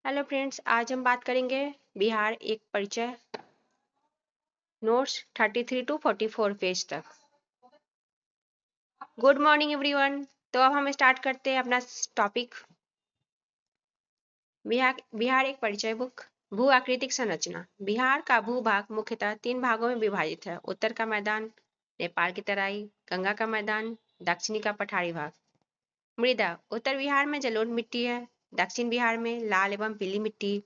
Hello friends, आज हम बात करेंगे बिहार एक परिचय, नोट्स 33 टू 44 पेज तक। Good morning everyone. तो अब हम स्टार्ट करते हैं अपना टॉपिक। बिहार एक परिचय बुक। भू आकृतिक संरचना। बिहार का भूभाग मुख्यतः 3 भागों में विभाजित है। उत्तर का मैदान, नेपाल की तराई, गंगा का मैदान, दक्षिणी का पठारी भाग। मृदा। उत्तर बिहार में जलोढ़ मिट्टी है, दक्षिण बिहार में लाल एवं पीली मिट्टी।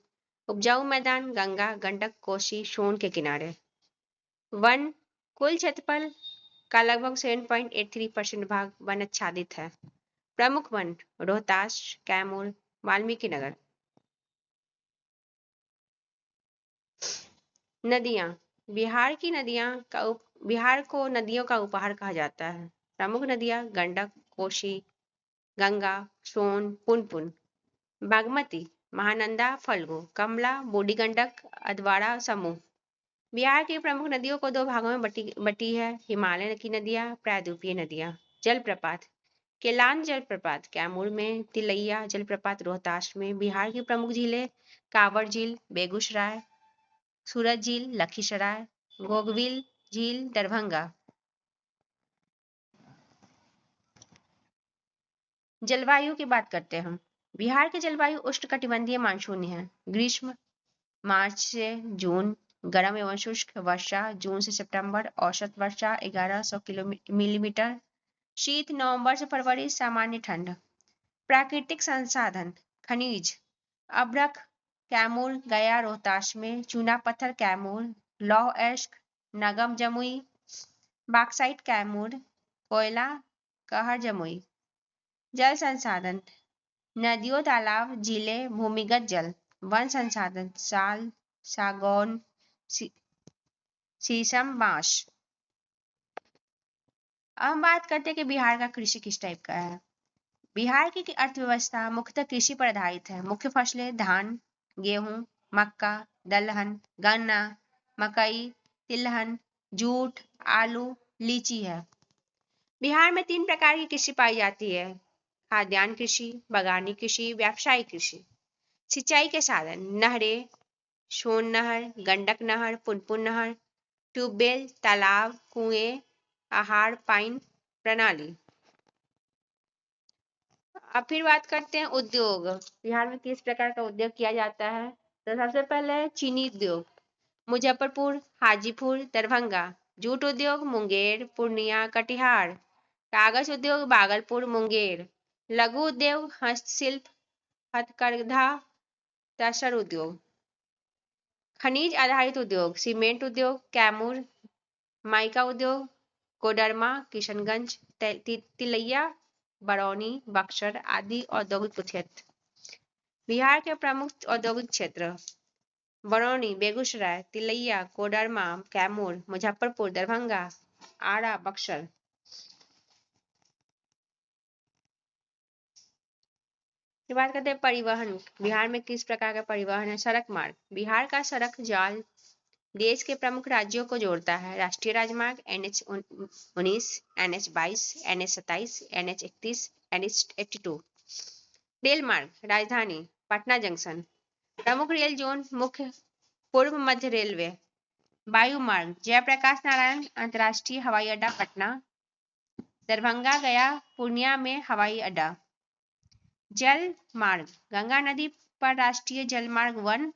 उपजाऊ मैदान गंगा, गंडक, कोसी, सोन के किनारे। वन। कुल क्षेत्रफल का लगभग 7.83% भाग वनाच्छादित है। प्रमुख वन रोहतास, कैमूर, वाल्मीकि नगर। नदियां। बिहार को नदियों का उपहार कहा जाता है। प्रमुख नदियां गंडक, कोसी, गंगा, सोन, पुनपुन। बागमती, महानंदा, फल्गु, कमला, बूढ़ी गंडक, अधवाड़ा समूह। बिहार की प्रमुख नदियों को 2 भागों में बटी है। हिमालय की नदियां, प्रायद्वीपीय नदियां। जलप्रपात। केलान जलप्रपात कैमूर में, तिलैया जलप्रपात रोहतास में। बिहार की प्रमुख झीलें कांवड़ झील बेगूसराय, सूरज झील लखीसराय, घोघविल झील दरभंगा। जलवायु की बात करते हैं हम। बिहार की जलवायु उष्णकटिबंधीय मानसूनी है। ग्रीष्म मार्च से जून, गर्म एवं शुष्क। वर्षा जून से सितंबर, औसत वर्षा 1100 मिलीमीटर। शीत नवंबर से फरवरी, सामान्य ठंड। प्राकृतिक संसाधन खनिज अभ्रक कैमूर, गया, रोहतास में। चूना पत्थर कैमूर, लौह अयस्क नगम, जमुई। बॉक्साइट कैमूर, कोयला कहर, जमुई। जल संसाधन नदियों, तालाब, झीलें, भूमिगत जल। वन संसाधन साल, सागौन, शीशम, बांस। अब हम बात करते हैं कि बिहार का कृषि किस टाइप का है। बिहार की अर्थव्यवस्था मुख्यतः कृषि पर आधारित है। मुख्य फसलें धान, गेहूं, मक्का, दलहन, गन्ना, मकई, तिलहन, जूट, आलू, लीची है। बिहार में 3 प्रकार की कृषि पाई जाती है। खाद्यान्न कृषि, बागानी कृषि, व्यावसायिक कृषि। सिंचाई के साधन नहरें, सोन नहर, गंडक नहर, पुनपुन नहर, ट्यूबवेल, तालाब, कुएं, आहार पाइन प्रणाली। अब फिर बात करते हैं उद्योग। बिहार में किस प्रकार का उद्योग किया जाता है। तो सबसे पहले चीनी उद्योग मुजफ्फरपुर, हाजीपुर, दरभंगा। जूट उद्योग मुंगेर, पूर्णिया, कटिहार। कागज उद्योग भागलपुर, मुंगेर। लघु उद्योग हस्तशिल्प, हथकरघा, तसर उद्योग। खनिज आधारित उद्योग सीमेंट उद्योग कैमूर, माइका उद्योग कोडरमा, किशनगंज, तिलैया, बरौनी, बक्सर आदि औद्योगिक क्षेत्र। बिहार के प्रमुख औद्योगिक क्षेत्र बरौनी, बेगूसराय, तिलैया, कोडरमा, कैमूर, मुजफ्फरपुर, दरभंगा, आरा, बक्सर। ये बात करते हैं परिवहन। बिहार में किस प्रकार का परिवहन है। सड़क मार्ग बिहार का सड़क जाल देश के प्रमुख राज्यों को जोड़ता है। राष्ट्रीय राजमार्ग NH-19, NH-22, NH-27, NH-31, NH-82। Rail मार्ग राजधानी पटना जंक्शन। प्रमुख रेल जोन मुख्य पूर्व मध्य रेलवे। वायु मार्ग जयप्रकाश नारायण अंतर्राष्ट्रीय हवाई अड्डा पटना, दरभंगा, गया, पूर्णिया में हवाई अड्डा। जल मार्ग गंगा नदी पर राष्ट्रीय जल मार्ग 1।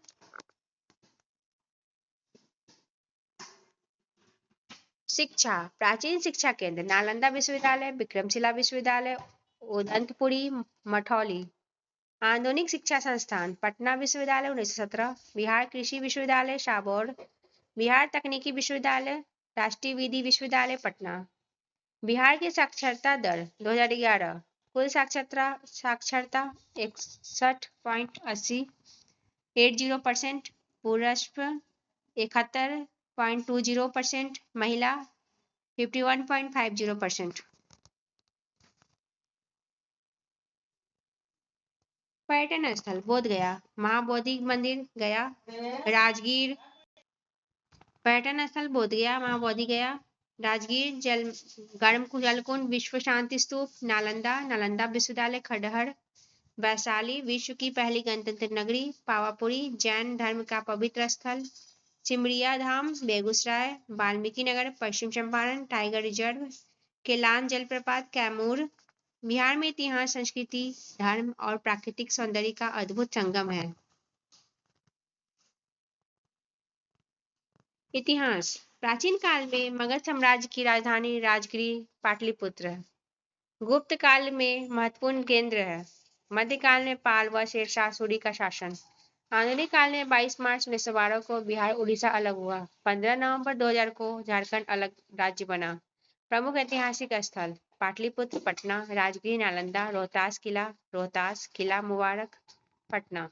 शिक्षा प्राचीन शिक्षा केंद्र नालंदा विश्वविद्यालय, विक्रमशिला विश्वविद्यालय, उदंतपुरी, मठौली। आधुनिक शिक्षा संस्थान पटना विश्वविद्यालय 1917, बिहार कृषि विश्वविद्यालय शाहबोर, बिहार तकनीकी विश्वविद्यालय, राष्ट्रीय विधि विश्वविद्यालय पटना। बिहार की साक्षरता दर 2011 कुल साक्षरता 61.80%, पुरुष 71.20%, महिला 51.50%। पर्यटन स्थल बोध गया, महाबोधि मंदिर गया, राजगीर। पर्यटन स्थल बोध गया, महाबोधि गया, राजगीर, गर्म जलकुंड, विश्व शांति स्तूप, नालंदा विश्वविद्यालय खंडहर, वैशाली विश्व की पहली गणतंत्र नगरी। पावापुरी जैन धर्म का पवित्र स्थल। सिमरिया धाम बेगूसराय। वाल्मीकि नगर पश्चिम चंपारण टाइगर रिजर्व। केलान जलप्रपात कैमूर। बिहार में इतिहास संस्कृति धर्म और प्राकृतिक सौंदर्य का अद्भुत संगम है। इतिहास। प्राचीन काल में मगध साम्राज्य की राजधानी राजगृह पाटलिपुत्र है। गुप्त काल में महत्वपूर्ण केंद्र है। मध्यकाल में पाल व शेरशाह सूरी का शासन। आधुनिक काल में 22 मार्च 1912 को बिहार उड़ीसा अलग हुआ। 15 नवंबर 2000 को झारखंड अलग राज्य बना। प्रमुख ऐतिहासिक स्थल पाटलिपुत्र पटना, राजगीर नालंदा, रोहतास किला मुबारक पटना।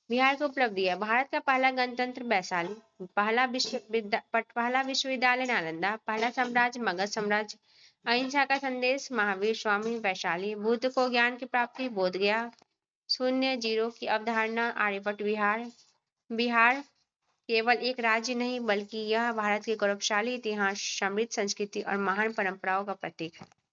बिहार की उपलब्धियां। भारत का पहला गणतंत्र वैशाली। पहला विश्वविद्यालय नालंदा। पहला साम्राज्य मगध साम्राज्य। अहिंसा का संदेश महावीर स्वामी वैशाली। बुद्ध को ज्ञान की प्राप्ति बोध गया। 0 की अवधारणा आर्यभट्ट। बिहार केवल एक राज्य नहीं बल्कि यह भारत के गौरवशाली इतिहास, समृद्ध संस्कृति और महान परंपराओं का प्रतीक है।